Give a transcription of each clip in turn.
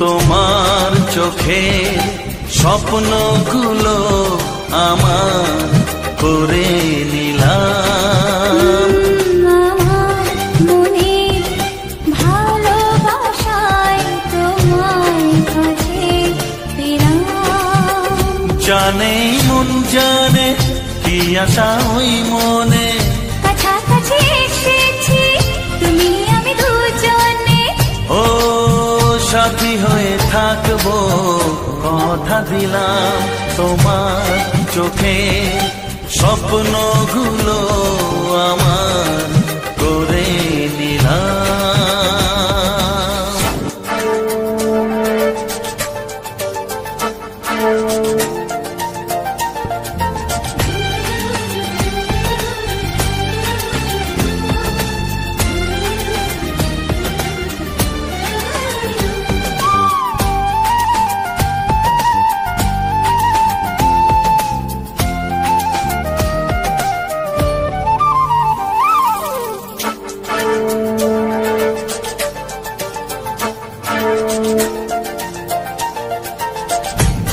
তোমার চোখে স্বপ্নগুলো আমার করে নিলাম। আমার মনে ভালোবাসায় তোমার কাছে পেলাম। জানে মন জানে কি আশা ওই মনে, কাছাকাছি এসেছি তুমি আমি দুজনে। ও সাথী হয়ে থাকবো কথা দিলাম। তোমার চোখে স্বপ্নগুলো আমার করে নিলাম।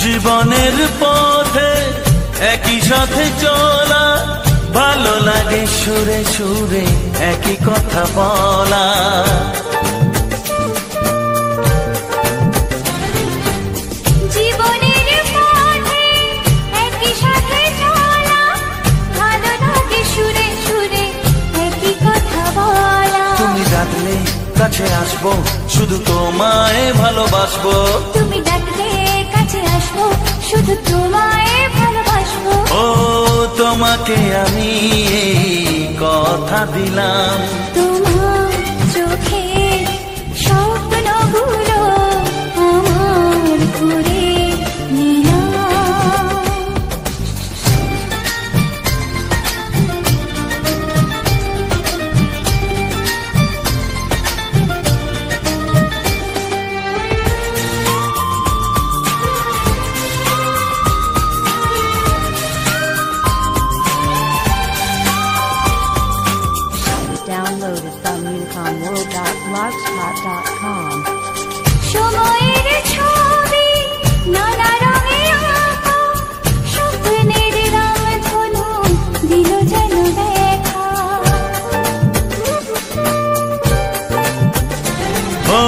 জীবনের পথে একই সাথে চলা, ভালো লাগে সুরে সুরে একই কথা বলা। জীবনের পথে একই সাথে চলা, ভালো লাগে সুরে সুরে একই কথা বলা। তুমি ডাকলে কাছে আসবো, শুধু তোমায় ভালোবাসবো। তুমি ডাকলে কাছে আসবো, শুধু তোমায় ভালোবাসবো। ও তোমাকে আমি এই কথা দিলাম। তোমার চোখে স্বপ্নগুলো আমার করে নিলাম। Downloaded from unicomworld.blogspot.com. সময়ের ছবি নানা রঙে আঁকা, স্বপ্নের রংধনু দিল যেন দেখা। ও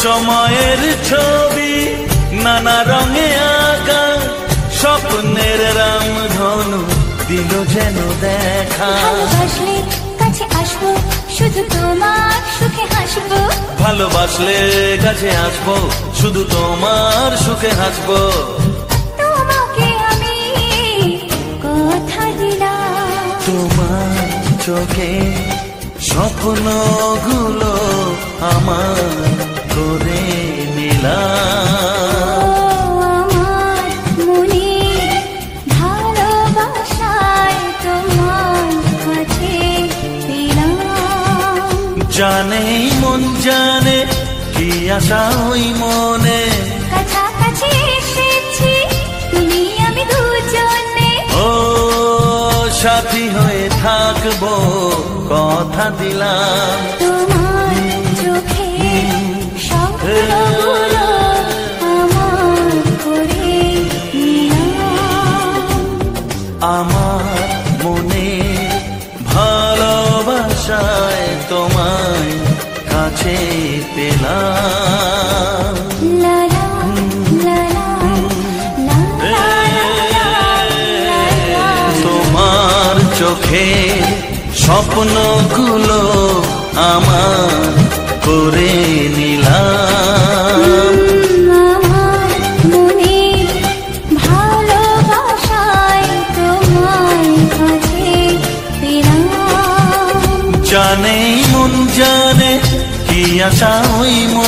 সময়ের ছবি নানা রঙে আঁকা, স্বপ্নের রামধনু দিল যেন দেখা। ভালোবাসলে কাছে আসবো, শুধু তোমার সুখে হাসবো। ভালোবাসলে কাছে আসবো, শুধু তোমার সুখে হাসবো। তোমাকে আমি কথা দিলাম। তোমার চোখে স্বপ্নগুলো আমার করে নিলাম। আমার মনে ভালোবাসায় তোমার কাছে পেলাম। জানে মন জানে কি আশা ওই মনে, কাছাকাছি এসেছি তুমি আমি দুজনে। ও সাথী হয়ে থাকবো কথা দিলাম। তোমার চোখে স্বপ্নগুলো আমার করে নিলাম। আমার মনে ভালোবাসায় তোমায় কাছে পেলাম। লা লা লা লা লা লা লা। তোমার চোখে স্বপ্নগুলো আমার করে নিলাম। আমার মনে ভালোবাসায় তোমার কাছে পেলাম। জানে মন জানে কি আশা ওই মন।